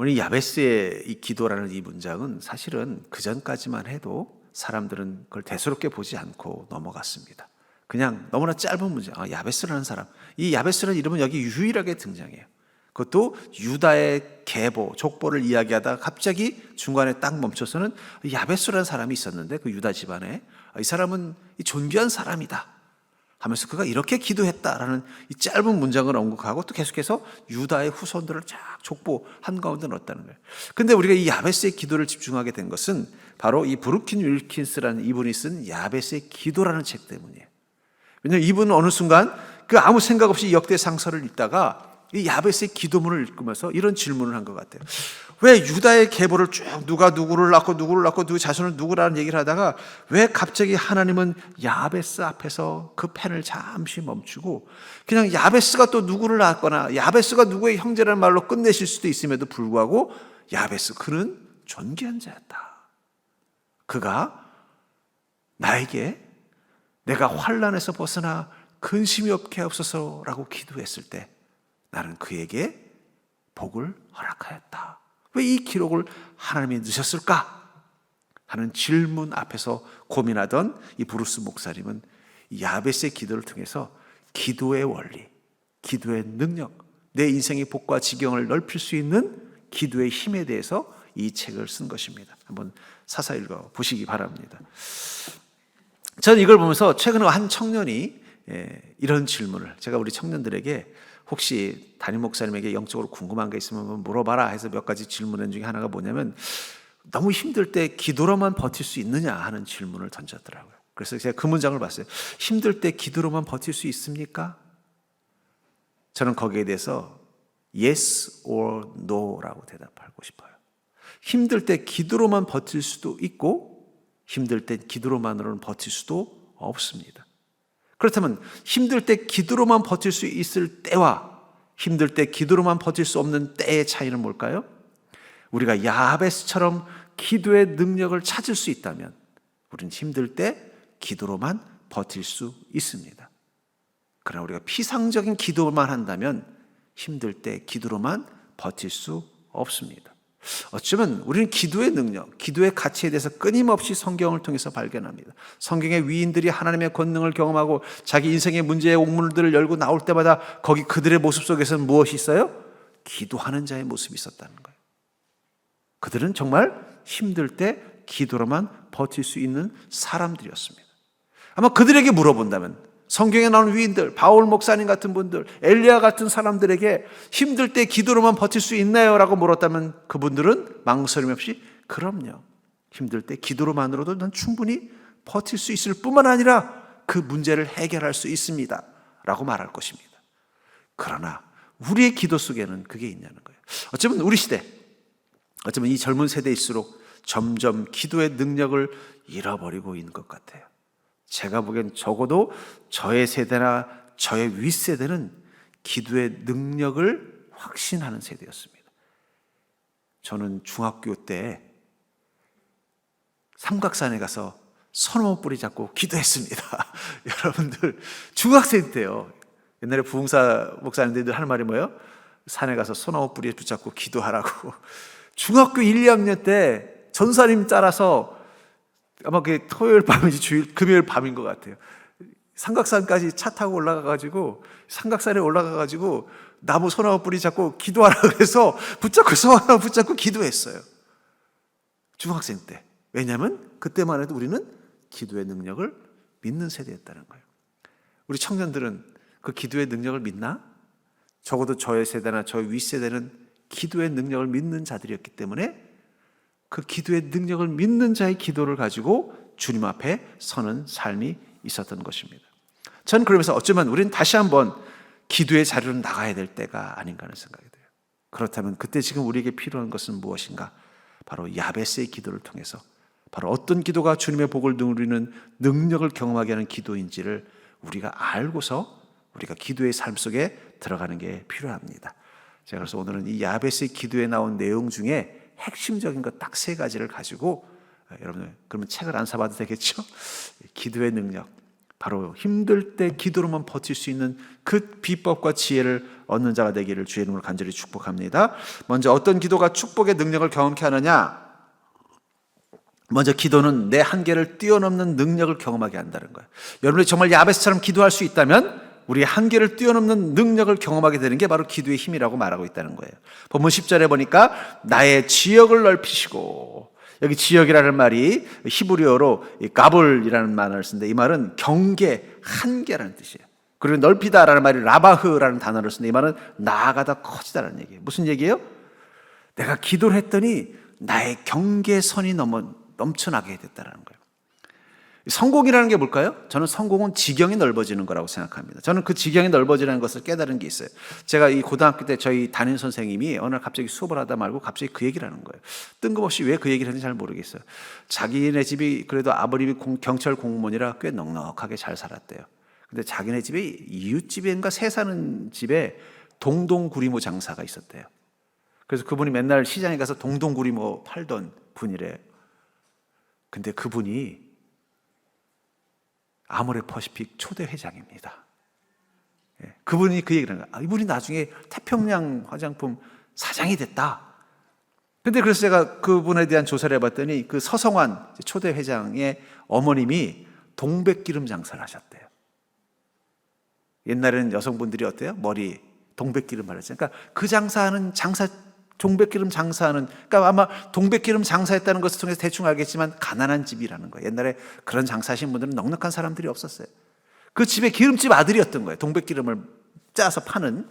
우리 야베스의 이 기도라는 이 문장은 사실은 그 전까지만 해도 사람들은 그걸 대수롭게 보지 않고 넘어갔습니다. 그냥 너무나 짧은 문장, 야베스라는 사람. 이 야베스라는 이름은 여기 유일하게 등장해요. 그것도 유다의 계보, 족보를 이야기하다가 갑자기 중간에 딱 멈춰서는 야베스라는 사람이 있었는데 그 유다 집안에 이 사람은 존귀한 사람이다 하면서 그가 이렇게 기도했다라는 이 짧은 문장을 언급하고 또 계속해서 유다의 후손들을 쫙 족보 한가운데 넣었다는 거예요. 근데 우리가 이 야베스의 기도를 집중하게 된 것은 바로 이 브루킨 윌킨스라는 이분이 쓴 야베스의 기도라는 책 때문이에요. 왜냐하면 이분은 어느 순간 그 아무 생각 없이 역대 상서를 읽다가 이 야베스의 기도문을 읽으면서 이런 질문을 한 것 같아요. 왜 유다의 계보를 쭉 누가 누구를 낳고 누구 자손을 누구라는 얘기를 하다가 왜 갑자기 하나님은 야베스 앞에서 그 펜을 잠시 멈추고 그냥 야베스가 또 누구를 낳았거나 야베스가 누구의 형제라는 말로 끝내실 수도 있음에도 불구하고 야베스 그는 존귀한 자였다. 그가 나에게 내가 환난에서 벗어나 근심이 없게 하옵소서라고 기도했을 때 나는 그에게 복을 허락하였다. 왜 이 기록을 하나님이 넣으셨을까? 하는 질문 앞에서 고민하던 이 브루스 목사님은 야베스의 기도를 통해서 기도의 원리, 기도의 능력, 내 인생의 복과 지경을 넓힐 수 있는 기도의 힘에 대해서 이 책을 쓴 것입니다. 한번 사서 읽어보시기 바랍니다. 저는 이걸 보면서 최근에 한 청년이 이런 질문을, 제가 우리 청년들에게 혹시 담임 목사님에게 영적으로 궁금한 게 있으면 물어봐라 해서 몇 가지 질문 중에 하나가 뭐냐면 너무 힘들 때 기도로만 버틸 수 있느냐 하는 질문을 던졌더라고요. 그래서 제가 그 문장을 봤어요. 힘들 때 기도로만 버틸 수 있습니까? 저는 거기에 대해서 yes or no라고 대답하고 싶어요. 힘들 때 기도로만 버틸 수도 있고 힘들 때 기도로만으로는 버틸 수도 없습니다. 그렇다면 힘들 때 기도로만 버틸 수 있을 때와 힘들 때 기도로만 버틸 수 없는 때의 차이는 뭘까요? 우리가 야베스처럼 기도의 능력을 찾을 수 있다면 우리는 힘들 때 기도로만 버틸 수 있습니다. 그러나 우리가 피상적인 기도만 한다면 힘들 때 기도로만 버틸 수 없습니다. 어쩌면 우리는 기도의 능력, 기도의 가치에 대해서 끊임없이 성경을 통해서 발견합니다. 성경의 위인들이 하나님의 권능을 경험하고 자기 인생의 문제의 옥문들을 열고 나올 때마다 거기 그들의 모습 속에서는 무엇이 있어요? 기도하는 자의 모습이 있었다는 거예요. 그들은 정말 힘들 때 기도로만 버틸 수 있는 사람들이었습니다. 아마 그들에게 물어본다면 성경에 나오는 위인들, 바울 목사님 같은 분들, 엘리야 같은 사람들에게 힘들 때 기도로만 버틸 수 있나요? 라고 물었다면 그분들은 망설임 없이 그럼요. 힘들 때 기도로만으로도 난 충분히 버틸 수 있을 뿐만 아니라 그 문제를 해결할 수 있습니다. 라고 말할 것입니다. 그러나 우리의 기도 속에는 그게 있냐는 거예요. 어쩌면 우리 시대, 어쩌면 이 젊은 세대일수록 점점 기도의 능력을 잃어버리고 있는 것 같아요. 제가 보기엔 적어도 저의 세대나 저의 윗세대는 기도의 능력을 확신하는 세대였습니다. 저는 중학교 때 삼각산에 가서 소나무 뿌리 잡고 기도했습니다. 여러분들 중학생 때요. 옛날에 부흥사 목사님들 하는 말이 뭐예요? 산에 가서 소나무 뿌리에 붙잡고 기도하라고. 중학교 1, 2학년 때 전사님 따라서 아마 그게 토요일 밤인지 금요일 밤인 것 같아요. 삼각산까지 차 타고 올라가가지고 삼각산에 올라가가지고 나무 소나무 뿌리 잡고 기도하라고 해서 소나무 붙잡고 기도했어요. 중학생 때. 왜냐하면 그때만 해도 우리는 기도의 능력을 믿는 세대였다는 거예요. 우리 청년들은 그 기도의 능력을 믿나? 적어도 저의 세대나 저의 윗세대는 기도의 능력을 믿는 자들이었기 때문에 그 기도의 능력을 믿는 자의 기도를 가지고 주님 앞에 서는 삶이 있었던 것입니다. 저는 그러면서 어쩌면 우리는 다시 한번 기도의 자리로 나가야 될 때가 아닌가 하는 생각이 들어요. 그렇다면 그때 지금 우리에게 필요한 것은 무엇인가? 바로 야베스의 기도를 통해서 바로 어떤 기도가 주님의 복을 누리는 능력을 경험하게 하는 기도인지를 우리가 알고서 우리가 기도의 삶 속에 들어가는 게 필요합니다. 제가 그래서 오늘은 이 야베스의 기도에 나온 내용 중에 핵심적인 것 딱 3가지를 가지고 여러분 그러면 책을 안 사봐도 되겠죠? 기도의 능력, 바로 힘들 때 기도로만 버틸 수 있는 그 비법과 지혜를 얻는 자가 되기를 주의 이름으로 간절히 축복합니다. 먼저 어떤 기도가 축복의 능력을 경험케 하느냐? 먼저 기도는 내 한계를 뛰어넘는 능력을 경험하게 한다는 거예요. 여러분이 정말 야베스처럼 기도할 수 있다면 우리의 한계를 뛰어넘는 능력을 경험하게 되는 게 바로 기도의 힘이라고 말하고 있다는 거예요. 본문 10절에 보니까 나의 지역을 넓히시고, 여기 지역이라는 말이 히브리어로 가볼이라는 말을 쓰는데 이 말은 경계, 한계라는 뜻이에요. 그리고 넓히다라는 말이 라바흐라는 단어를 쓰는데 이 말은 나아가다 커지다라는 얘기예요. 무슨 얘기예요? 내가 기도를 했더니 나의 경계선이 넘쳐나게 됐다는 거예요. 성공이라는 게 뭘까요? 저는 성공은 지경이 넓어지는 거라고 생각합니다. 저는 그 지경이 넓어지는 것을 깨달은 게 있어요. 제가 이 고등학교 때 저희 담임 선생님이 어느 날 갑자기 수업을 하다 말고 갑자기 그 얘기를 하는 거예요. 뜬금없이 왜 그 얘기를 했는지 잘 모르겠어요. 자기네 집이 그래도 아버님이 경찰 공무원이라 꽤 넉넉하게 잘 살았대요. 근데 자기네 집에 이웃집인가 새 사는 집에 동동구리모 장사가 있었대요. 그래서 그분이 맨날 시장에 가서 동동구리모 팔던 분이래요. 근데 그분이 아모레퍼시픽 초대 회장입니다. 그분이 그 얘기를 하는 거예요. 이분이 나중에 태평양 화장품 사장이 됐다. 근데 그래서 제가 그분에 대한 조사를 해봤더니 그 서성환 초대 회장의 어머님이 동백기름 장사를 하셨대요. 옛날에는 여성분들이 어때요? 머리 동백기름 바르잖아요. 그러니까 그 동백기름 장사하는, 그러니까 아마 동백기름 장사했다는 것을 통해서 대충 알겠지만 가난한 집이라는 거예요. 옛날에 그런 장사하신 분들은 넉넉한 사람들이 없었어요. 그 집에 기름집 아들이었던 거예요. 동백기름을 짜서 파는.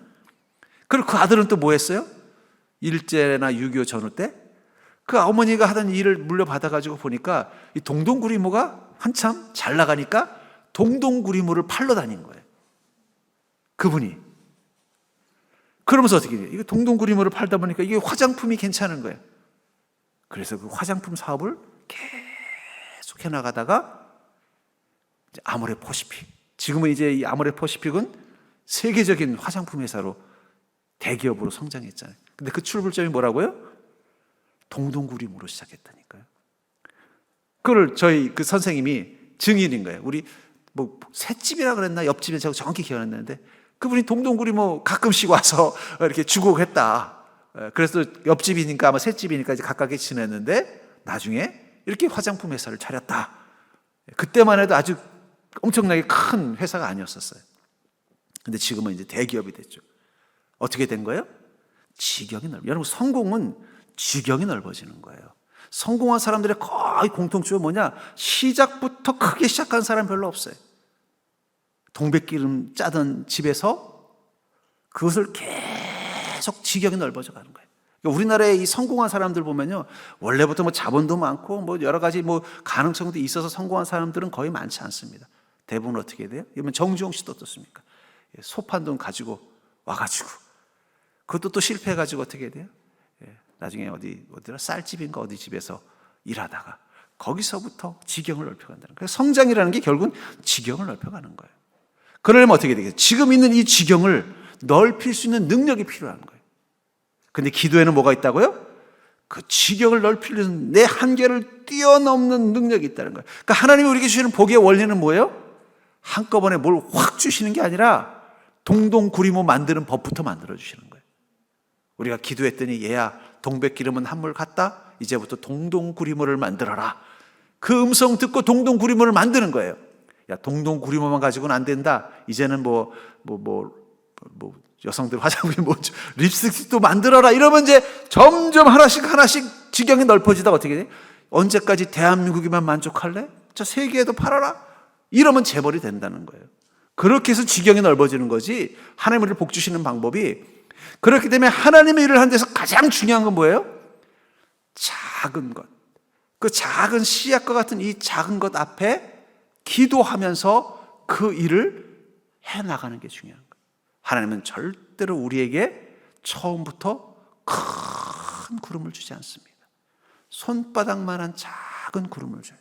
그리고 그 아들은 또 뭐 했어요? 일제나 6.25 전후 때 그 어머니가 하던 일을 물려받아가지고 보니까 이 동동구리모가 한참 잘 나가니까 동동구리모를 팔러 다닌 거예요. 그분이. 그러면서 어떻게 돼요? 이거 동동구리모를 팔다 보니까 이게 화장품이 괜찮은 거예요. 그래서 그 화장품 사업을 계속 해나가다가 이제 아모레퍼시픽. 지금은 이제 이 아모레퍼시픽은 세계적인 화장품 회사로 대기업으로 성장했잖아요. 근데 그 출발점이 뭐라고요? 동동구리모로 시작했다니까요. 그걸 저희 그 선생님이 증인인 거예요. 우리 뭐 셋집이라 그랬나 옆집에 제가 정확히 기억 안 나는데 그분이 동동구리모 가끔씩 와서 이렇게 주고 했다. 그래서 옆집이니까 아마 셋집이니까 이제 가깝게 지냈는데 나중에 이렇게 화장품 회사를 차렸다. 그때만 해도 아주 엄청나게 큰 회사가 아니었었어요. 근데 지금은 이제 대기업이 됐죠. 어떻게 된 거예요? 지경이 넓어요. 여러분, 성공은 지경이 넓어지는 거예요. 성공한 사람들의 거의 공통점은 뭐냐? 시작부터 크게 시작한 사람 별로 없어요. 동백기름 짜던 집에서 그것을 계속 지경이 넓어져 가는 거예요. 그러니까 우리나라의 이 성공한 사람들 보면요, 원래부터 뭐 자본도 많고 뭐 여러 가지 뭐 가능성도 있어서 성공한 사람들은 거의 많지 않습니다. 대부분 어떻게 돼요? 그러면 정주영 씨도 어떻습니까? 소판 돈 가지고 와가지고 그것도 또 실패해가지고 어떻게 돼요? 나중에 어디라 쌀집인가 어디 집에서 일하다가 거기서부터 지경을 넓혀간다는 거예요. 성장이라는 게 결국은 지경을 넓혀가는 거예요. 그러려면 어떻게 되겠어요? 지금 있는 이 지경을 넓힐 수 있는 능력이 필요한 거예요. 근데 기도에는 뭐가 있다고요? 그 지경을 넓히는 내 한계를 뛰어넘는 능력이 있다는 거예요. 그러니까 하나님이 우리에게 주시는 복의 원리는 뭐예요? 한꺼번에 뭘 확 주시는 게 아니라 동동구리모 만드는 법부터 만들어 주시는 거예요. 우리가 기도했더니 얘야 동백기름은 한물 갔다. 이제부터 동동구리모를 만들어라. 그 음성 듣고 동동구리모를 만드는 거예요. 야, 동동구리모만 가지고는 안 된다. 이제는 여성들 화장품이 뭐죠? 립스틱도 만들어라. 이러면 이제 점점 하나씩 지경이 넓어지다가 어떻게 돼? 언제까지 대한민국이만 만족할래? 저 세계에도 팔아라. 이러면 재벌이 된다는 거예요. 그렇게 해서 지경이 넓어지는 거지. 하나님 우리를 복 주시는 방법이. 그렇기 때문에 하나님의 일을 하는 데서 가장 중요한 건 뭐예요? 작은 것. 그 작은 씨앗과 같은 이 작은 것 앞에 기도하면서 그 일을 해나가는 게 중요한 거예요. 하나님은 절대로 우리에게 처음부터 큰 구름을 주지 않습니다. 손바닥만한 작은 구름을 줘요.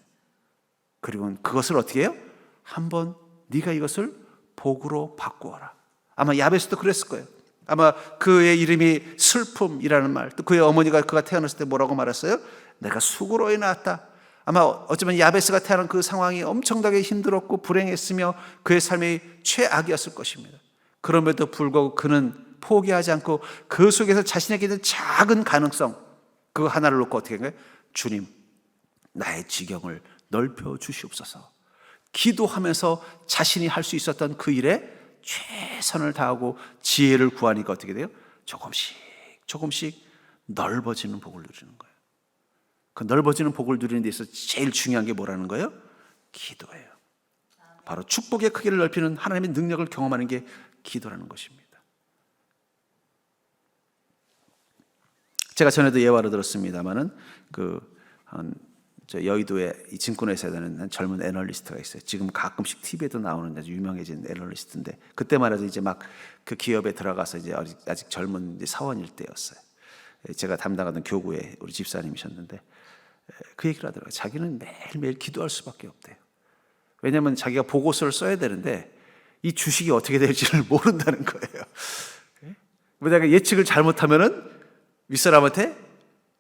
그리고 그것을 어떻게 해요? 한번 네가 이것을 복으로 바꾸어라. 아마 야베스도 그랬을 거예요. 아마 그의 이름이 슬픔이라는 말, 또 그의 어머니가 그가 태어났을 때 뭐라고 말했어요? 내가 수고로 낳았다. 아마 어쩌면 야베스가 태어난 그 상황이 엄청나게 힘들었고 불행했으며 그의 삶이 최악이었을 것입니다. 그럼에도 불구하고 그는 포기하지 않고 그 속에서 자신에게 있는 작은 가능성, 그 하나를 놓고 어떻게 한 거예요? 주님, 나의 지경을 넓혀 주시옵소서. 기도하면서 자신이 할 수 있었던 그 일에 최선을 다하고 지혜를 구하니까 어떻게 돼요? 조금씩 넓어지는 복을 누리는 거예요. 그 넓어지는 복을 누리는 데 있어서 제일 중요한 게 뭐라는 거예요? 기도예요. 바로 축복의 크기를 넓히는 하나님의 능력을 경험하는 게 기도라는 것입니다. 제가 전에도 예화로 들었습니다만은 저 여의도에 이 증권회사에 다니는 젊은 애널리스트가 있어요. 지금 가끔씩 TV에도 나오는 아주 유명해진 애널리스트인데 그때만 해도 이제 막 그 기업에 들어가서 이제 아직 젊은 이제 사원일 때였어요. 제가 담당하던 교구에 우리 집사님이셨는데 그 얘기를 하더라고요. 자기는 매일매일 기도할 수밖에 없대요. 왜냐하면 자기가 보고서를 써야 되는데 이 주식이 어떻게 될지를 모른다는 거예요. 왜냐하면 예측을 잘못하면은 윗사람한테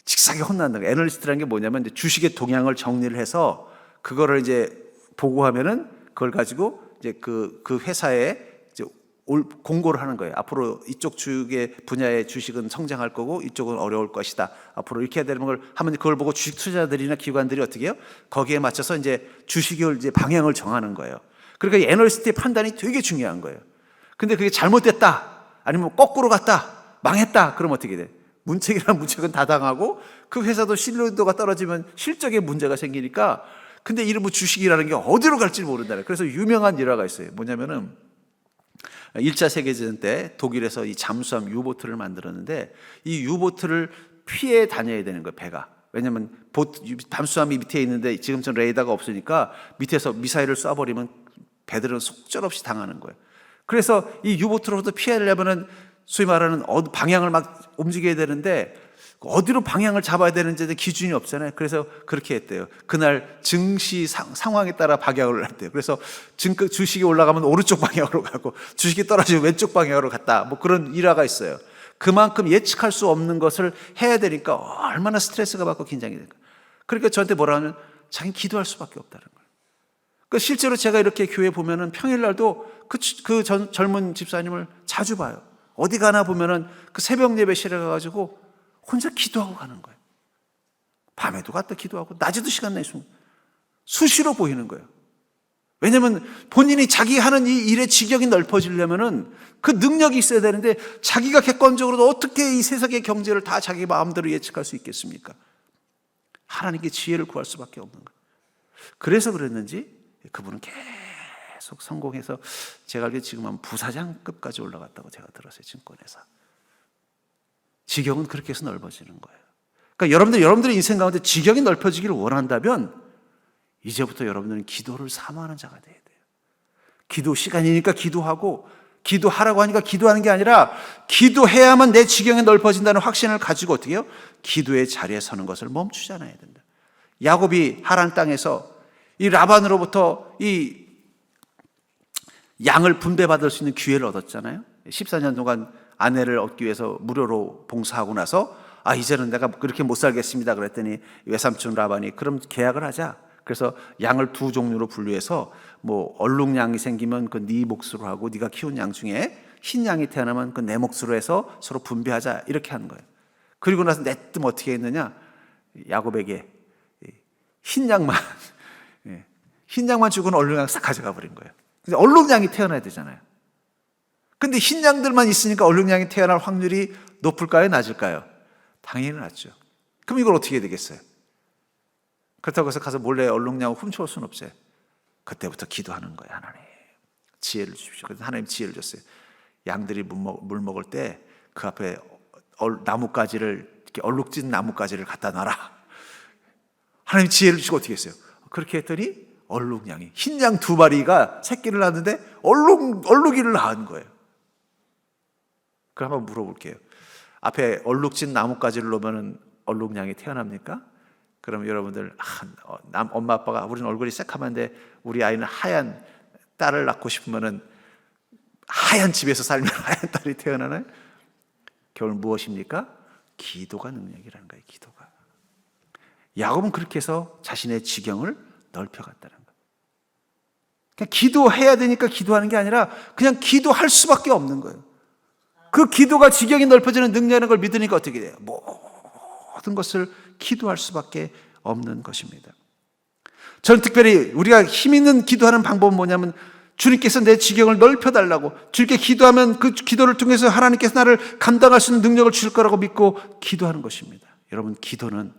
직사게 혼난다는 거예요. 애널리스트라는 게 뭐냐면 이제 주식의 동향을 정리를 해서 그거를 이제 보고하면은 그걸 가지고 이제 그 회사에 이제 공고를 하는 거예요. 앞으로 이쪽 주식의 분야의 주식은 성장할 거고 이쪽은 어려울 것이다. 앞으로 이렇게 해야 되는 걸 하면 그걸 보고 주식 투자자들이나 기관들이 어떻게 해요? 거기에 맞춰서 이제 주식을 이제 방향을 정하는 거예요. 그러니까 애널리스트의 판단이 되게 중요한 거예요. 근데 그게 잘못됐다. 아니면 거꾸로 갔다. 망했다. 그럼 어떻게 돼? 문책이란 문책은 다 당하고 그 회사도 신뢰도가 떨어지면 실적에 문제가 생기니까 근데 이런 뭐 주식이라는 게 어디로 갈지 모른다. 그래서 유명한 일화가 있어요. 뭐냐면은 1차 세계대전 때 독일에서 이 잠수함 유보트를 만들었는데 이 유보트를 피해 다녀야 되는 거예요. 배가. 왜냐하면 잠수함이 밑에 있는데 지금처럼 레이더가 없으니까 밑에서 미사일을 쏴버리면 배들은 속절없이 당하는 거예요. 그래서 이 유보트로부터 피하려면은 소위 말하는 방향을 막 움직여야 되는데 어디로 방향을 잡아야 되는지 기준이 없잖아요. 그래서 그렇게 했대요. 그날 증시 상황에 따라 방향을 했대요. 그래서 주식이 올라가면 오른쪽 방향으로 가고 주식이 떨어지면 왼쪽 방향으로 갔다. 뭐 그런 일화가 있어요. 그만큼 예측할 수 없는 것을 해야 되니까 얼마나 스트레스가 받고 긴장이 될까. 그러니까 저한테 뭐라 하면 자기는 기도할 수밖에 없다는 거예요. 그러니까 실제로 제가 이렇게 교회 보면은 평일날도 그 젊은 집사님을 자주 봐요. 어디 가나 보면은 그 새벽 예배실에 가가지고 혼자 기도하고 가는 거예요. 밤에도 갔다 기도하고 낮에도 시간 내서 수시로 보이는 거예요. 왜냐하면 본인이 자기 하는 이 일의 지경이 넓어지려면은 그 능력이 있어야 되는데 자기가 객관적으로도 어떻게 이 세상의 경제를 다 자기 마음대로 예측할 수 있겠습니까? 하나님께 지혜를 구할 수밖에 없는 거예요. 그래서 그랬는지 그분은 계속 성공해서 제가 알기로 지금 한 부사장급까지 올라갔다고 제가 들었어요. 증권회사. 지경은 그렇게 해서 넓어지는 거예요. 그러니까 여러분들의 인생 가운데 지경이 넓혀지기를 원한다면 이제부터 여러분들은 기도를 사모하는 자가 돼야 돼요. 기도 시간이니까 기도하고 기도하라고 하니까 기도하는 게 아니라 기도해야만 내 지경이 넓어진다는 확신을 가지고 어떻게 해요? 기도의 자리에 서는 것을 멈추지 않아야 된다. 야곱이 하란 땅에서 이 라반으로부터 이 양을 분배받을 수 있는 기회를 얻었잖아요. 14년 동안 아내를 얻기 위해서 무료로 봉사하고 나서 이제는 내가 그렇게 못 살겠습니다. 그랬더니 외삼촌 라반이 그럼 계약을 하자. 그래서 양을 두 종류로 분류해서 뭐 얼룩양이 생기면 그 네 몫으로 하고 네가 키운 양 중에 흰 양이 태어나면 그 내 몫으로 해서 서로 분배하자 이렇게 하는 거예요. 그리고 나서 내뜸 어떻게 했느냐? 야곱에게 흰 양만 주고는 얼룩양 싹 가져가 버린 거예요. 근데 얼룩양이 태어나야 되잖아요. 근데 흰 양들만 있으니까 얼룩양이 태어날 확률이 높을까요? 낮을까요? 당연히 낮죠. 그럼 이걸 어떻게 해야 되겠어요? 그렇다고 해서 가서 몰래 얼룩양을 훔쳐올 수는 없어요. 그때부터 기도하는 거예요. 하나님 지혜를 주십시오. 그래서 하나님 지혜를 줬어요. 양들이 물 먹을 때 그 앞에 나뭇가지를 이렇게 얼룩진 나뭇가지를 갖다 놔라. 하나님 지혜를 주시고 어떻게 했어요? 그렇게 했더니 얼룩양이 흰 양 두 마리가 새끼를 낳았는데 얼룩이를 낳은 거예요. 그럼 한번 물어볼게요. 앞에 얼룩진 나뭇가지를 놓으면 얼룩양이 태어납니까? 그럼 여러분들 엄마 아빠가 우리는 얼굴이 새카만데 우리 아이는 하얀 딸을 낳고 싶으면은 하얀 집에서 살면 하얀 딸이 태어나나요? 결국 무엇입니까? 기도가 능력이라는 거예요. 기도가. 야곱은 그렇게 해서 자신의 지경을 넓혀갔다는 거예요. 그냥 기도해야 되니까 기도하는 게 아니라 그냥 기도할 수밖에 없는 거예요. 그 기도가 지경이 넓어지는 능력이라는 걸 믿으니까 어떻게 돼요? 모든 것을 기도할 수밖에 없는 것입니다. 저는 특별히 우리가 힘 있는 기도하는 방법은 뭐냐면 주님께서 내 지경을 넓혀달라고, 주님께 기도하면 그 기도를 통해서 하나님께서 나를 감당할 수 있는 능력을 주실 거라고 믿고 기도하는 것입니다. 여러분, 기도는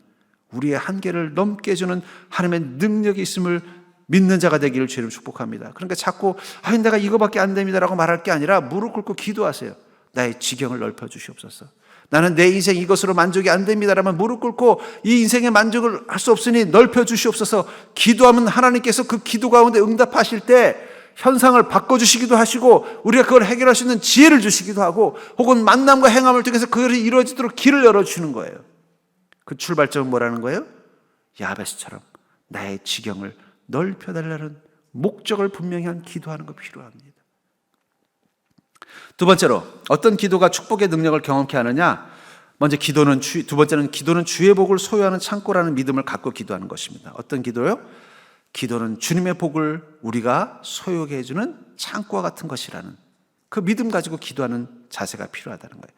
우리의 한계를 넘게 해주는 하나님의 능력이 있음을 믿는 자가 되기를 주님 축복합니다. 그러니까 자꾸 내가 이거밖에 안 됩니다라고 말할 게 아니라 무릎 꿇고 기도하세요. 나의 지경을 넓혀 주시옵소서. 나는 내 인생 이것으로 만족이 안 됩니다라면 무릎 꿇고 이 인생의 만족을 할 수 없으니 넓혀 주시옵소서. 기도하면 하나님께서 그 기도 가운데 응답하실 때 현상을 바꿔주시기도 하시고 우리가 그걸 해결할 수 있는 지혜를 주시기도 하고 혹은 만남과 행함을 통해서 그것이 이루어지도록 길을 열어주는 거예요. 그 출발점은 뭐라는 거예요? 야베스처럼 나의 지경을 넓혀달라는 목적을 분명히 한 기도하는 거 필요합니다. 두 번째로 어떤 기도가 축복의 능력을 경험케 하느냐? 먼저 두 번째는 기도는 주의 복을 소유하는 창고라는 믿음을 갖고 기도하는 것입니다. 어떤 기도요? 기도는 주님의 복을 우리가 소유하게 해주는 창고와 같은 것이라는 그 믿음 가지고 기도하는 자세가 필요하다는 거예요.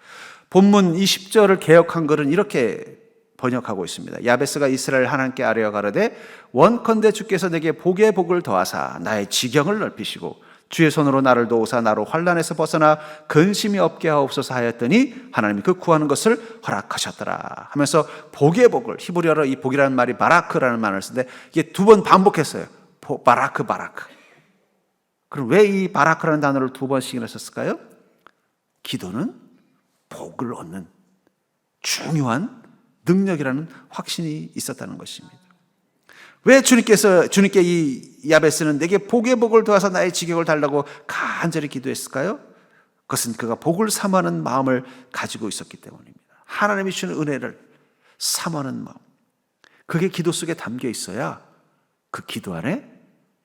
본문 20절을 개역한 글은 이렇게 번역하고 있습니다. 야베스가 이스라엘 하나님께 아뢰어 가로되 원컨대 주께서 내게 복의 복을 더하사 나의 지경을 넓히시고 주의 손으로 나를 도우사 나로 환난에서 벗어나 근심이 없게 하옵소서 하였더니 하나님이 그 구하는 것을 허락하셨더라 하면서 복의 복을, 히브리어로 이 복이라는 말이 바라크라는 말을 쓰는데 이게 두 번 반복했어요. 바라크. 그럼 왜 이 바라크라는 단어를 두 번씩이나 썼을까요? 기도는 복을 얻는 중요한 능력이라는 확신이 있었다는 것입니다. 왜 주님께 이 야베스는 내게 복의 복을 도와서 나의 지경을 달라고 간절히 기도했을까요? 그것은 그가 복을 사모하는 마음을 가지고 있었기 때문입니다. 하나님이 주시는 은혜를 사모하는 마음, 그게 기도 속에 담겨 있어야 그 기도 안에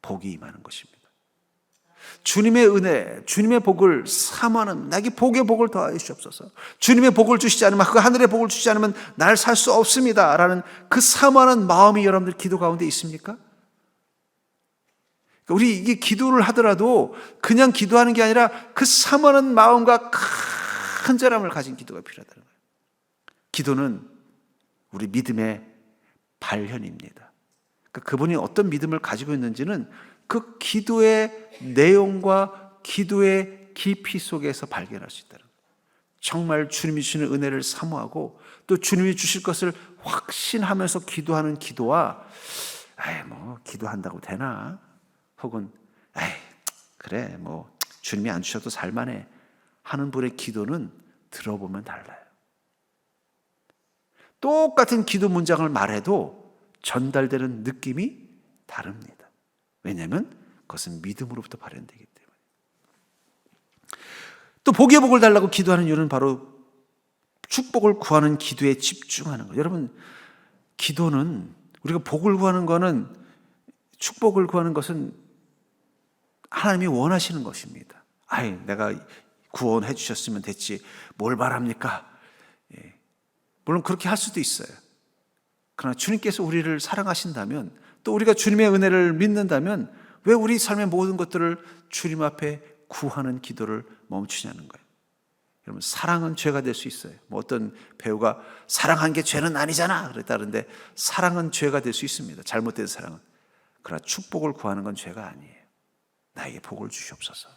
복이 임하는 것입니다. 주님의 은혜, 주님의 복을 사모하는, 나에게 복의 복을 더하여 주시옵소서. 주님의 복을 주시지 않으면, 그 하늘의 복을 주시지 않으면 날 살 수 없습니다 라는 그 사모하는 마음이 여러분들 기도 가운데 있습니까? 우리 이게 기도를 하더라도 그냥 기도하는 게 아니라 그 사모하는 마음과 간절함을 가진 기도가 필요하다는 거예요. 기도는 우리 믿음의 발현입니다. 그러니까 그분이 어떤 믿음을 가지고 있는지는 그 기도의 내용과 기도의 깊이 속에서 발견할 수 있다는 거예요. 정말 주님이 주시는 은혜를 사모하고 또 주님이 주실 것을 확신하면서 기도하는 기도와 기도한다고 되나? 혹은 그래 주님이 안 주셔도 살만해 하는 분의 기도는 들어보면 달라요. 똑같은 기도 문장을 말해도 전달되는 느낌이 다릅니다. 왜냐하면 그것은 믿음으로부터 발현되기 때문에. 또 복의 복을 달라고 기도하는 이유는 바로 축복을 구하는 기도에 집중하는 거예요. 여러분, 기도는 우리가 복을 구하는 거는, 축복을 구하는 것은 하나님이 원하시는 것입니다. 내가 구원해 주셨으면 됐지 뭘 바랍니까? 물론 그렇게 할 수도 있어요. 그러나 주님께서 우리를 사랑하신다면, 또 우리가 주님의 은혜를 믿는다면 왜 우리 삶의 모든 것들을 주님 앞에 구하는 기도를 멈추냐는 거예요. 여러분, 사랑은 죄가 될 수 있어요. 어떤 배우가 사랑한 게 죄는 아니잖아 그랬다는데, 사랑은 죄가 될 수 있습니다. 잘못된 사랑은. 그러나 축복을 구하는 건 죄가 아니에요. 나에게 복을 주시옵소서.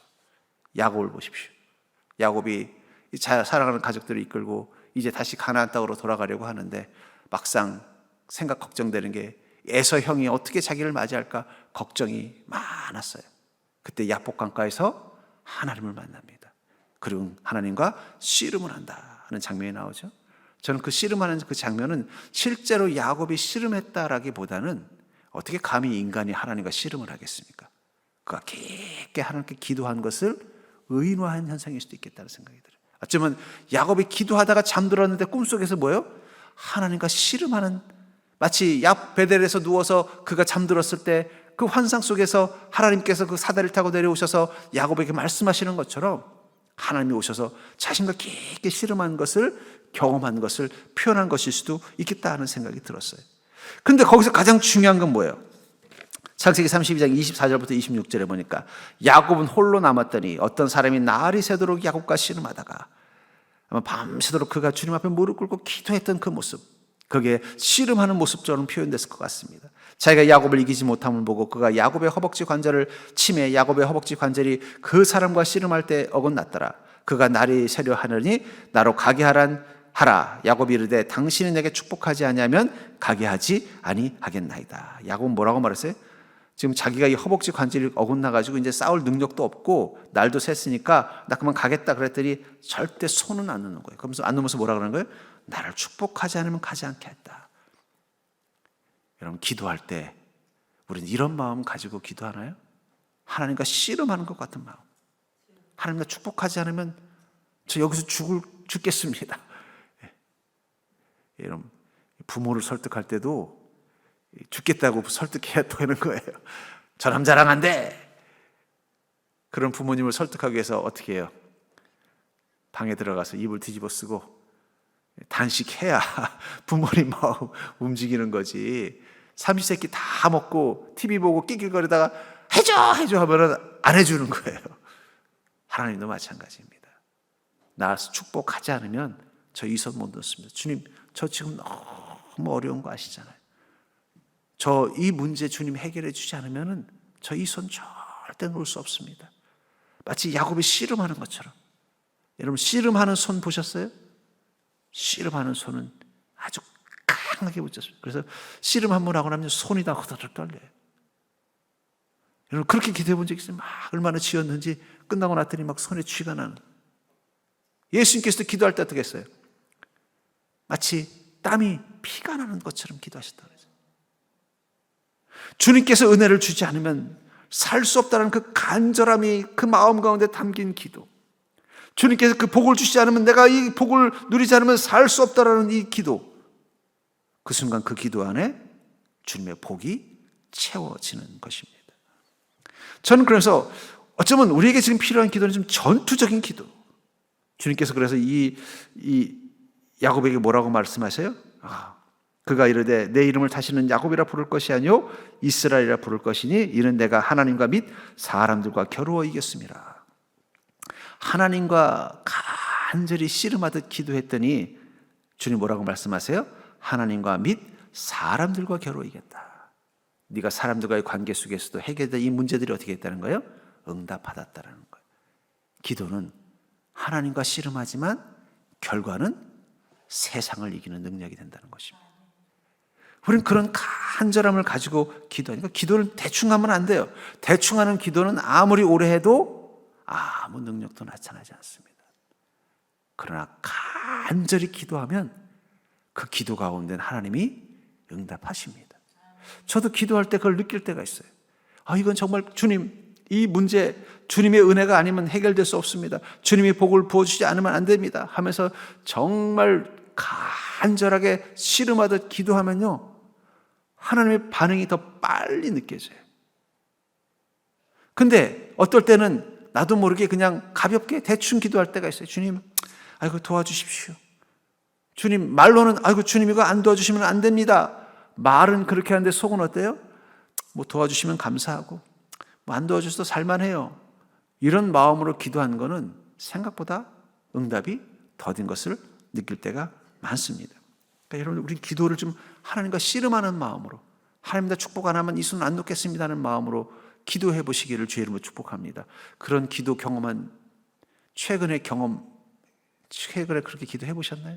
야곱을 보십시오. 야곱이 사랑하는 가족들을 이끌고 이제 다시 가나안 땅으로 돌아가려고 하는데 막상 생각 걱정되는 게 에서 형이 어떻게 자기를 맞이할까 걱정이 많았어요. 그때 야복 강가에서 하나님을 만납니다. 그리고 하나님과 씨름을 한다 하는 장면이 나오죠. 저는 그 씨름하는 그 장면은 실제로 야곱이 씨름했다라기보다는 어떻게 감히 인간이 하나님과 씨름을 하겠습니까? 그가 깊게 하나님께 기도한 것을 의인화한 현상일 수도 있겠다는 생각이 들어요. 어쩌면 야곱이 기도하다가 잠들었는데 꿈속에서 뭐예요? 하나님과 씨름하는, 마치 베델에서 누워서 그가 잠들었을 때 그 환상 속에서 하나님께서 그 사다리를 타고 내려오셔서 야곱에게 말씀하시는 것처럼 하나님이 오셔서 자신과 깊게 씨름한 것을 경험한 것을 표현한 것일 수도 있겠다 하는 생각이 들었어요. 근데 거기서 가장 중요한 건 뭐예요? 창세기 32장 24절부터 26절에 보니까 야곱은 홀로 남았더니 어떤 사람이 날이 새도록 야곱과 씨름하다가 아마 밤새도록 그가 주님 앞에 무릎 꿇고 기도했던 그 모습, 그게 씨름하는 모습처럼 표현됐을 것 같습니다. 자기가 야곱을 이기지 못함을 보고 그가 야곱의 허벅지 관절을 치매 야곱의 허벅지 관절이 그 사람과 씨름할 때 어긋났더라. 그가 날이 새려 하느니 나로 가게 하라. 야곱이 이르되 당신이 내게 축복하지 아니하면 가게 하지 아니하겠나이다. 야곱은 뭐라고 말했어요? 지금 자기가 이 허벅지 관절이 어긋나가지고 이제 싸울 능력도 없고 날도 샜으니까 나 그만 가겠다 그랬더니 절대 손은 안 넣는 거예요. 그러면서 안 넣으면서 뭐라 그러는 거예요? 나를 축복하지 않으면 가지 않겠다. 여러분, 기도할 때 우리는 이런 마음 가지고 기도하나요? 하나님과 씨름하는 것 같은 마음. 하나님과 축복하지 않으면 저 여기서 죽겠습니다. 여러분, 부모를 설득할 때도 죽겠다고 설득해야 되는 거예요. 저 남자랑 안 돼. 그런 부모님을 설득하기 위해서 어떻게 해요? 방에 들어가서 이불 뒤집어 쓰고 단식해야 부모님 마음 움직이는 거지. 삼시세끼 다 먹고 TV 보고 낄낄거리다가 해줘 하면은 안 해주는 거예요. 하나님도 마찬가지입니다. 나와서 축복하지 않으면 저 이 손 못 넣습니다. 주님, 저 지금 너무 어려운 거 아시잖아요. 저 이 문제 주님 해결해 주지 않으면 저 이 손 절대 놓을 수 없습니다. 마치 야곱이 씨름하는 것처럼. 여러분, 씨름하는 손 보셨어요? 씨름하는 손은 아주 강하게 붙였습니다. 그래서 씨름 한 번 하고 나면 손이 다 후다닥 떨려요. 여러분, 그렇게 기도해 본 적 있어요? 막 얼마나 지었는지 끝나고 났더니 막 손에 쥐가 나는. 예수님께서도 기도할 때 어떻게 했어요? 마치 땀이 피가 나는 것처럼 기도하셨다고 그랬어요. 주님께서 은혜를 주지 않으면 살 수 없다는 그 간절함이 그 마음 가운데 담긴 기도. 주님께서 그 복을 주시지 않으면 내가 이 복을 누리지 않으면 살 수 없다라는 이 기도. 그 순간 그 기도 안에 주님의 복이 채워지는 것입니다. 저는 그래서 어쩌면 우리에게 지금 필요한 기도는 좀 전투적인 기도. 주님께서 그래서 이 야곱에게 뭐라고 말씀하세요? 그가 이르되 내 이름을 다시는 야곱이라 부를 것이 아니요 이스라엘이라 부를 것이니 이는 내가 하나님과 및 사람들과 겨루어 이겼음이라. 하나님과 간절히 씨름하듯 기도했더니 주님 뭐라고 말씀하세요? 하나님과 및 사람들과 겨루어 이겼다. 네가 사람들과의 관계 속에서도 해결된 이 문제들이 어떻게 했다는 거예요? 응답받았다는 거예요. 기도는 하나님과 씨름하지만 결과는 세상을 이기는 능력이 된다는 것입니다. 우리는 그런 간절함을 가지고 기도하니까 기도를 대충 하면 안 돼요. 대충 하는 기도는 아무리 오래 해도 아무 능력도 나타나지 않습니다. 그러나 간절히 기도하면 그 기도 가운데는 하나님이 응답하십니다. 저도 기도할 때 그걸 느낄 때가 있어요. 이건 정말 주님, 이 문제 주님의 은혜가 아니면 해결될 수 없습니다. 주님이 복을 부어주지 않으면 안 됩니다 하면서 정말 간절하게 씨름하듯 기도하면요, 하나님의 반응이 더 빨리 느껴져요. 근데 어떨 때는 나도 모르게 그냥 가볍게 대충 기도할 때가 있어요. 주님, 아이고 도와주십시오. 주님, 말로는 아이고 주님 이거 안 도와주시면 안 됩니다. 말은 그렇게 하는데 속은 어때요? 뭐 도와주시면 감사하고 뭐 안 도와주셔도 살만해요. 이런 마음으로 기도하는 거는 생각보다 응답이 더딘 것을 느낄 때가 많습니다. 그러니까 여러분, 우리 기도를 좀 하나님과 씨름하는 마음으로, 하나님과 축복 안 하면 이 손 안 놓겠습니다 하는 마음으로 기도해 보시기를 주의 이름으로 축복합니다. 그런 기도 경험한 최근에 그렇게 기도해 보셨나요?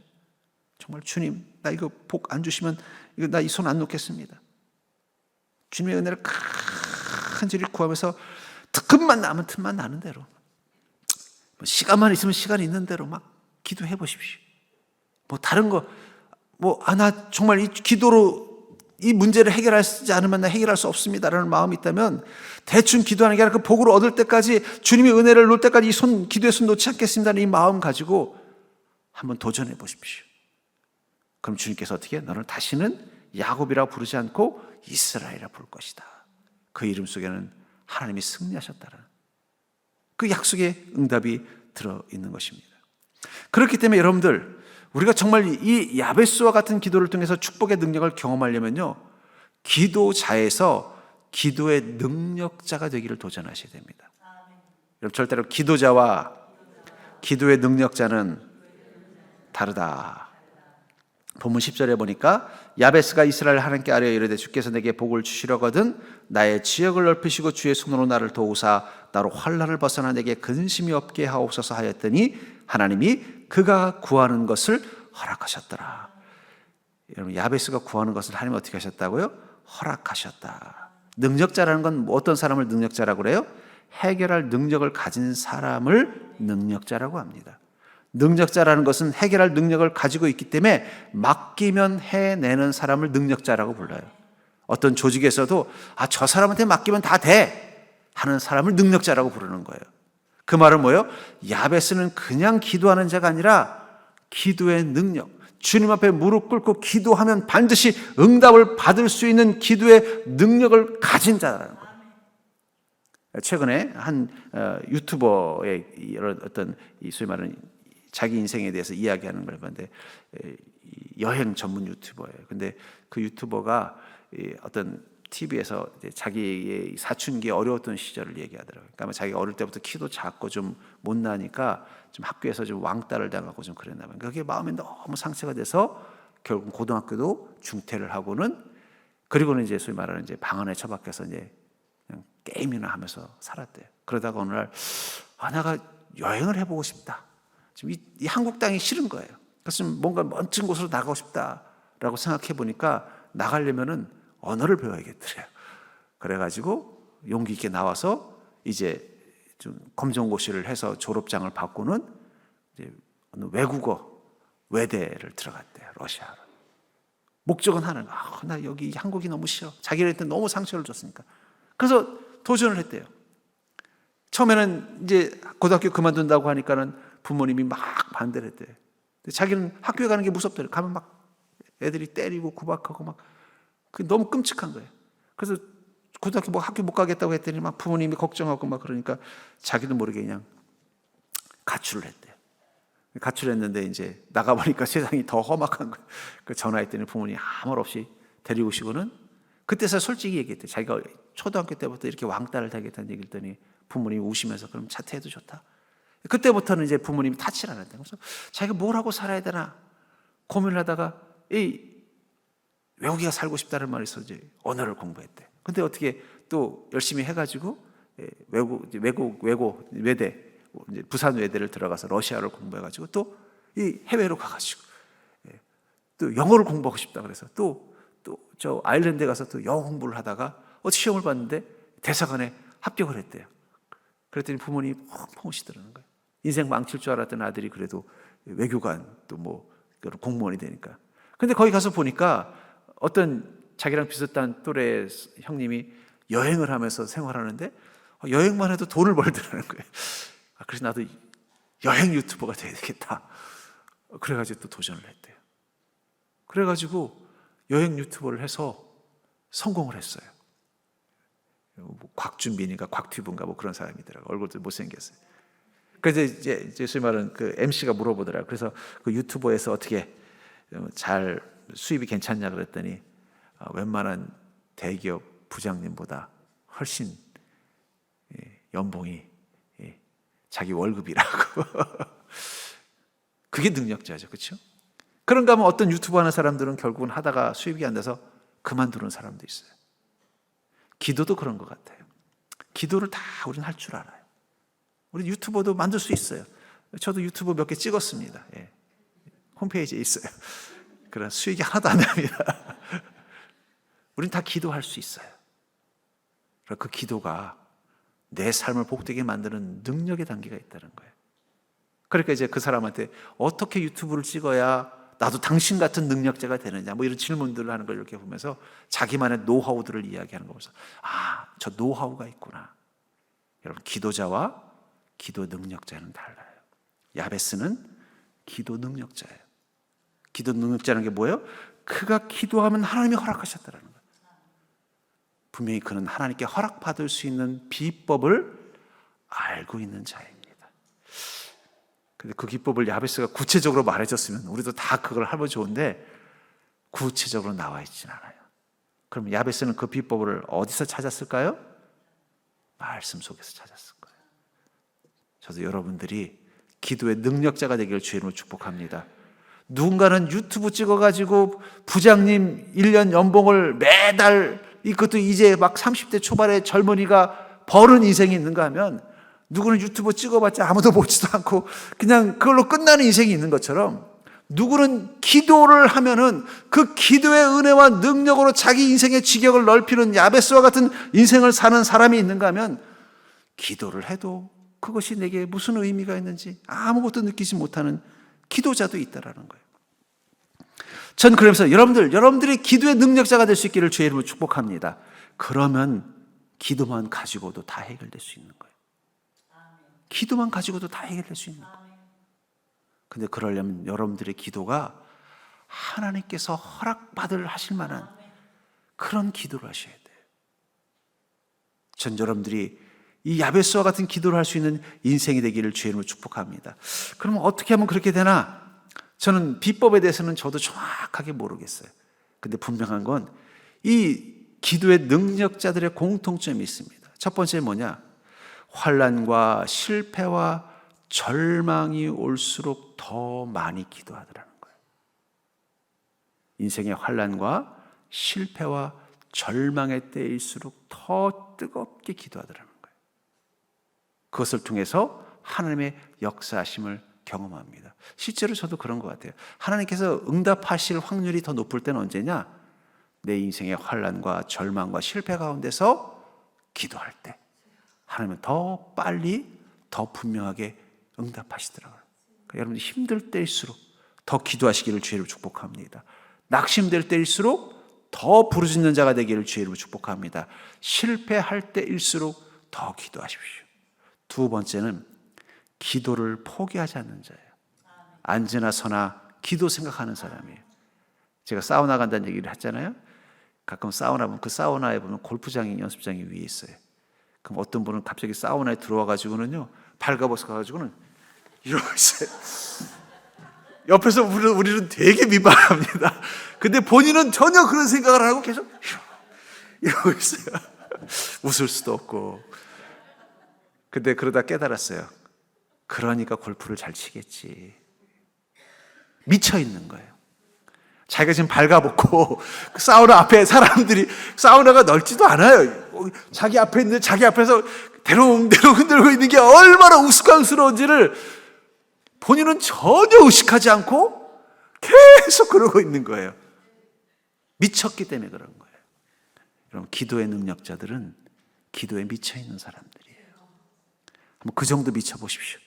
정말 주님, 나 이거 복 안 주시면 이거 나 이 손 안 놓겠습니다. 주님의 은혜를 간절히 구하면서 틈만 나면 틈만 나는 대로, 시간만 있으면 시간이 있는 대로 막 기도해 보십시오. 뭐 다른 거 나 정말 이 기도로 이 문제를 해결하지 않으면 나 해결할 수 없습니다라는 마음이 있다면 대충 기도하는 게 아니라 그 복을 얻을 때까지, 주님의 은혜를 놓을 때까지 이 기도의 손 놓지 않겠습니다는 이 마음 가지고 한번 도전해 보십시오. 그럼 주님께서 어떻게? 너를 다시는 야곱이라고 부르지 않고 이스라엘이라 부를 것이다. 그 이름 속에는 하나님이 승리하셨다는 그 약속의 응답이 들어있는 것입니다. 그렇기 때문에 여러분들, 우리가 정말 이 야베스와 같은 기도를 통해서 축복의 능력을 경험하려면요, 기도자에서 기도의 능력자가 되기를 도전하셔야 됩니다. 여러분, 절대로 기도자와 기도의 능력자는 다르다. 본문 10절에 보니까 야베스가 이스라엘 하나님께 아뢰어 이르되 주께서 내게 복을 주시려거든 나의 지역을 넓히시고 주의 손으로 나를 도우사 나로 환난을 벗어나 내게 근심이 없게 하옵소서 하였더니 하나님이 그가 구하는 것을 허락하셨더라. 여러분, 야베스가 구하는 것을 하나님이 어떻게 하셨다고요? 허락하셨다. 능력자라는 건 어떤 사람을 능력자라고 그래요? 해결할 능력을 가진 사람을 능력자라고 합니다. 능력자라는 것은 해결할 능력을 가지고 있기 때문에 맡기면 해내는 사람을 능력자라고 불러요. 어떤 조직에서도 저 사람한테 맡기면 다 돼 하는 사람을 능력자라고 부르는 거예요. 그 말은 뭐예요? 야베스는 그냥 기도하는 자가 아니라 기도의 능력, 주님 앞에 무릎 꿇고 기도하면 반드시 응답을 받을 수 있는 기도의 능력을 가진 자라는 거예요. 최근에 한 유튜버의 이런 어떤 소위 말하는 자기 인생에 대해서 이야기하는 걸 봤는데, 여행 전문 유튜버예요. 근데 그 유튜버가 어떤 TV에서 자기의 사춘기에 어려웠던 시절을 얘기하더라고요. 그러니까 자기가 어릴 때부터 키도 작고 좀 못나니까 좀 학교에서 좀 왕따를 당하고 좀 그랬나 봐요. 그게 마음에 너무 상처가 돼서 결국 고등학교도 중퇴를 하고는, 그리고는 이제 소위 말하는 이제 방 안에 처박혀서 이제 그냥 게임이나 하면서 살았대요. 그러다가 어느 날 내가 여행을 해보고 싶다. 지금 이 한국 땅이 싫은 거예요. 그래서 뭔가 멋진 곳으로 나가고 싶다라고 생각해 보니까 나가려면은 언어를 배워야겠더래요. 그래가지고 용기 있게 나와서 이제 좀 검정고시를 해서 졸업장을 받고는 이제 어느 외국어 외대를 들어갔대요. 러시아로. 목적은 하나는 나 여기 한국이 너무 싫어. 자기한테 너무 상처를 줬으니까. 그래서 도전을 했대요. 처음에는 이제 고등학교 그만둔다고 하니까는 부모님이 막 반대를 했대요. 자기는 학교에 가는 게 무섭대요. 가면 막 애들이 때리고 구박하고 막 너무 끔찍한 거예요. 그래서 고등학교 학교 못 가겠다고 했더니 막 부모님이 걱정하고 막 그러니까 자기도 모르게 그냥 가출을 했대요. 가출을 했는데 이제 나가보니까 세상이 더 험악한 거예요. 그 전화했더니 부모님이 아무 말 없이 데리고 오시고는, 그때서 솔직히 얘기했대요. 자기가 초등학교 때부터 이렇게 왕따를 당했다는 얘기를 했더니 부모님이 우시면서 그럼 자퇴해도 좋다. 그때부터는 이제 부모님이 타치를 안 했대요. 그래서 자기가 뭘 하고 살아야 되나 고민을 하다가 외국에 살고 싶다는 말이 있어서 이제 언어를 공부했대. 근데 어떻게 또 열심히 해가지고 외고 외대, 이제 부산 외대를 들어가서 러시아를 공부해가지고 또 이 해외로 가가지고 또 영어를 공부하고 싶다 그래서 또 저 아일랜드에 가서 또 영어 공부를 하다가 시험을 봤는데 대사관에 합격을 했대요. 그랬더니 부모님이 펑펑 우시더라는 거예요. 인생 망칠 줄 알았던 아들이 그래도 외교관 또 뭐 공무원이 되니까. 근데 거기 가서 보니까 어떤 자기랑 비슷한 또래 형님이 여행을 하면서 생활하는데 여행만 해도 돈을 벌더라는 거예요. 그래서 나도 여행 유튜버가 돼야 되겠다. 그래가지고 또 도전을 했대요. 그래가지고 여행 유튜버를 해서 성공을 했어요. 곽준빈인가 곽튜브인가 뭐 그런 사람이더라고요. 얼굴도 못생겼어요. 그래서 이제 소위 말하는 그 MC가 물어보더라고요. 그래서 그 유튜버에서 어떻게 잘 수입이 괜찮냐 그랬더니 웬만한 대기업 부장님보다 훨씬 연봉이 자기 월급이라고. 그게 능력자죠. 그렇죠? 그런가 하면 어떤 유튜브 하는 사람들은 결국은 하다가 수입이 안 돼서 그만두는 사람도 있어요. 기도도 그런 것 같아요. 기도를 다 우리는 할 줄 알아요. 우리 유튜버도 만들 수 있어요. 저도 유튜브 몇 개 찍었습니다. 홈페이지에 있어요. 그런 수익이 하나도 안 납니다. 우린 다 기도할 수 있어요. 그 기도가 내 삶을 복되게 만드는 능력의 단계가 있다는 거예요. 그러니까 이제 그 사람한테 어떻게 유튜브를 찍어야 나도 당신 같은 능력자가 되느냐 뭐 이런 질문들을 하는 걸 이렇게 보면서 자기만의 노하우들을 이야기하는 거 보면서 저 노하우가 있구나. 여러분, 기도자와 기도 능력자는 달라요. 야베스는 기도 능력자예요. 기도 능력자라는 게 뭐예요? 그가 기도하면 하나님이 허락하셨다는 거예요. 분명히 그는 하나님께 허락받을 수 있는 비법을 알고 있는 자입니다. 근데 그 기법을 야베스가 구체적으로 말해줬으면 우리도 다 그걸 하면 좋은데 구체적으로 나와 있진 않아요. 그럼 야베스는 그 비법을 어디서 찾았을까요? 말씀 속에서 찾았을 거예요. 저도 여러분들이 기도의 능력자가 되기를 주의 이름으로 축복합니다. 누군가는 유튜브 찍어가지고 부장님 1년 연봉을 매달, 이것도 이제 막 30대 초반의 젊은이가 버는 인생이 있는가 하면, 누구는 유튜브 찍어봤자 아무도 보지도 않고 그냥 그걸로 끝나는 인생이 있는 것처럼, 누구는 기도를 하면은 그 기도의 은혜와 능력으로 자기 인생의 지경을 넓히는 야베스와 같은 인생을 사는 사람이 있는가 하면, 기도를 해도 그것이 내게 무슨 의미가 있는지 아무것도 느끼지 못하는 기도자도 있다라는 거예요. 전 그러면서 여러분들이 기도의 능력자가 될 수 있기를 주의 이름으로 축복합니다. 그러면 기도만 가지고도 다 해결될 수 있는 거예요. 기도만 가지고도 다 해결될 수 있는 거예요. 근데 그러려면 여러분들의 기도가 하나님께서 하실 만한 그런 기도를 하셔야 돼요. 전 여러분들이 이 야베스와 같은 기도를 할 수 있는 인생이 되기를 주의 이름으로 축복합니다. 그러면 어떻게 하면 그렇게 되나? 저는 비법에 대해서는 저도 정확하게 모르겠어요. 근데 분명한 건 이 기도의 능력자들의 공통점이 있습니다. 첫 번째 뭐냐? 환난과 실패와 절망이 올수록 더 많이 기도하더라는 거예요. 인생의 환난과 실패와 절망의 때일수록 더 뜨겁게 기도하더라는 거예요. 그것을 통해서 하나님의 역사하심을 경험합니다. 실제로 저도 그런 것 같아요. 하나님께서 응답하실 확률이 더 높을 때는 언제냐? 내 인생의 환난과 절망과 실패 가운데서 기도할 때 하나님은 더 빨리 더 분명하게 응답하시더라고요. 그러니까 여러분들 힘들 때일수록 더 기도하시기를 주의 이름으로 축복합니다. 낙심될 때일수록 더 부르짖는 자가 되기를 주의 이름으로 축복합니다. 실패할 때일수록 더 기도하십시오. 두 번째는 기도를 포기하지 않는 자예요. 앉으나 서나 기도 생각하는 사람이에요. 제가 사우나 간다는 얘기를 했잖아요. 가끔 사우나 보면 그 사우나에 보면 골프장이 연습장이 위에 있어요. 그럼 어떤 분은 갑자기 사우나에 들어와 가지고는요, 발가벗어 가지고는 이러고 있어요. 옆에서 우리는 되게 민망합니다. 근데 본인은 전혀 그런 생각을 안 하고 계속 이러고 있어요. 웃을 수도 없고. 근데 그러다 깨달았어요. 그러니까 골프를 잘 치겠지. 미쳐 있는 거예요. 자기가 지금 발가벗고 그 사우나 앞에 사람들이, 사우나가 넓지도 않아요. 자기 앞에 있는데 자기 앞에서 대롱대롱 흔들고 있는 게 얼마나 우스꽝스러운지를 본인은 전혀 의식하지 않고 계속 그러고 있는 거예요. 미쳤기 때문에 그런 거예요. 여러분, 기도의 능력자들은 기도에 미쳐 있는 사람들이에요. 한번 그 정도 미쳐 보십시오.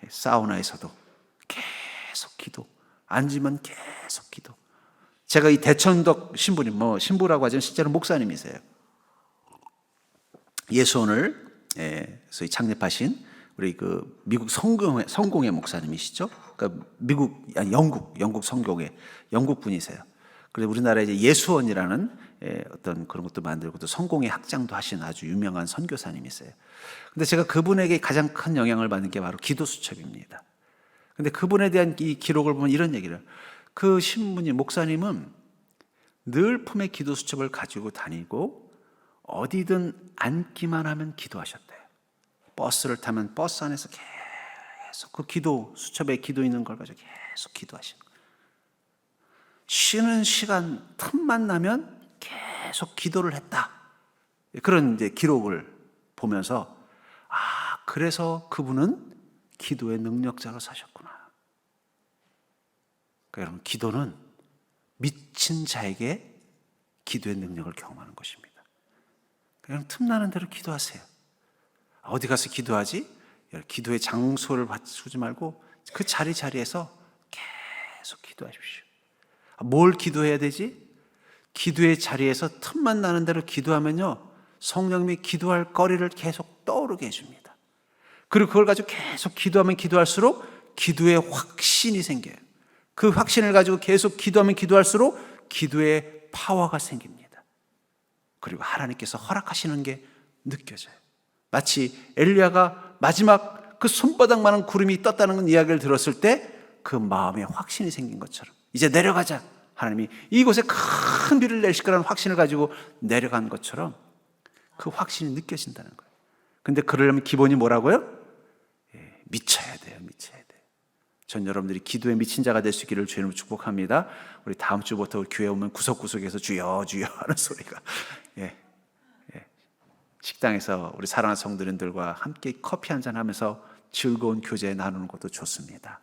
사우나에서도 계속 기도, 앉으면 계속 기도. 제가 이 대천덕 신부님, 신부라고 하지만 실제로 목사님이세요. 예수원을 소위 창립하신 우리 그 미국 성공회 목사님이시죠. 그러니까 영국 성공회 영국 분이세요. 그래서 우리나라에 이제 예수원이라는 어떤 그런 것도 만들고 또 성공회 학장도 하신 아주 유명한 선교사님이세요. 근데 제가 그분에게 가장 큰 영향을 받는 게 바로 기도 수첩입니다. 근데 그분에 대한 이 기록을 보면 이런 얘기를, 그 신부님, 목사님은 늘 품에 기도 수첩을 가지고 다니고 어디든 앉기만 하면 기도하셨대요. 버스를 타면 버스 안에서 계속 그 기도 수첩에 기도 있는 걸 가지고 계속 기도하시는 거예요. 쉬는 시간 틈만 나면 계속 기도를 했다. 그런 이제 기록을 보면서, 그래서 그분은 기도의 능력자로 사셨구나. 그러니까 여러분, 기도는 미친 자에게 기도의 능력을 경험하는 것입니다. 그냥 틈나는 대로 기도하세요. 어디 가서 기도하지? 기도의 장소를 바꾸지 말고 그 자리에서 계속 기도하십시오. 뭘 기도해야 되지? 기도의 자리에서 틈만 나는 대로 기도하면요, 성령님이 기도할 거리를 계속 떠오르게 해줍니다. 그리고 그걸 가지고 계속 기도하면 기도할수록 기도의 확신이 생겨요. 그 확신을 가지고 계속 기도하면 기도할수록 기도의 파워가 생깁니다. 그리고 하나님께서 허락하시는 게 느껴져요. 마치 엘리야가 마지막 그 손바닥만한 구름이 떴다는 이야기를 들었을 때 그 마음에 확신이 생긴 것처럼 이제 내려가자. 하나님이 이곳에 큰 비를 내실 거라는 확신을 가지고 내려간 것처럼 그 확신이 느껴진다는 거예요. 근데 그러려면 기본이 뭐라고요? 미쳐야 돼요. 미쳐야 돼요. 전 여러분들이 기도에 미친 자가 될 수 있기를 주님으로 축복합니다. 우리 다음 주부터 교회 오면 구석구석에서 주여 주여 하는 소리가 식당에서 우리 사랑하는 성도님들과 함께 커피 한잔 하면서 즐거운 교제 나누는 것도 좋습니다.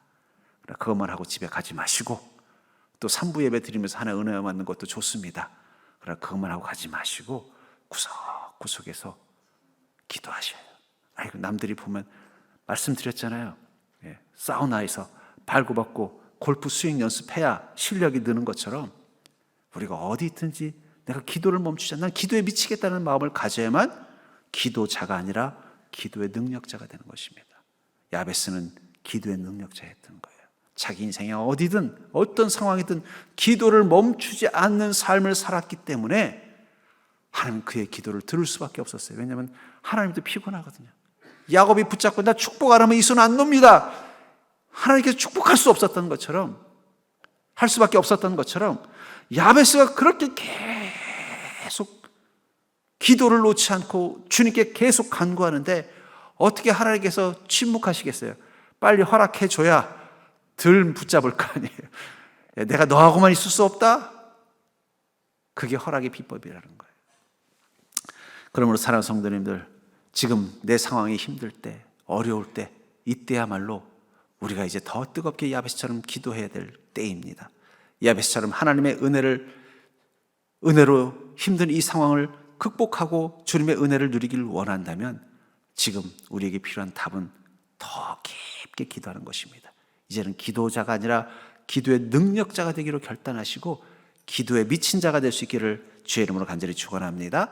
그것만 하고 집에 가지 마시고 또 3부 예배 드리면서 하나 은혜 받는 것도 좋습니다. 그러나 그것만 하고 가지 마시고 구석구석에서 기도하셔요. 아이고 남들이 보면 말씀드렸잖아요. 사우나에서 발고받고 골프 스윙 연습해야 실력이 느는 것처럼 우리가 어디 있든지 내가 기도를 멈추지 않나 기도에 미치겠다는 마음을 가져야만 기도자가 아니라 기도의 능력자가 되는 것입니다. 야베스는 기도의 능력자였던 거예요. 자기 인생에 어디든 어떤 상황이든 기도를 멈추지 않는 삶을 살았기 때문에 하나님은 그의 기도를 들을 수밖에 없었어요. 왜냐하면 하나님도 피곤하거든요. 야곱이 붙잡고 나 축복 안 하면 이 손 안 놓습니다. 하나님께서 축복할 수 없었던 것처럼 할 수밖에 없었던 것처럼 야베스가 그렇게 계속 기도를 놓지 않고 주님께 계속 간구하는데 어떻게 하나님께서 침묵하시겠어요? 빨리 허락해 줘야 덜 붙잡을 거 아니에요. 내가 너하고만 있을 수 없다? 그게 허락의 비법이라는 거예요. 그러므로 사랑하는 성도님들, 지금 내 상황이 힘들 때, 어려울 때, 이때야말로 우리가 이제 더 뜨겁게 야베스처럼 기도해야 될 때입니다. 야베스처럼 하나님의 은혜로 힘든 이 상황을 극복하고 주님의 은혜를 누리기를 원한다면 지금 우리에게 필요한 답은 더 깊게 기도하는 것입니다. 이제는 기도자가 아니라 기도의 능력자가 되기로 결단하시고 기도에 미친 자가 될 수 있기를 주의 이름으로 간절히 축원합니다.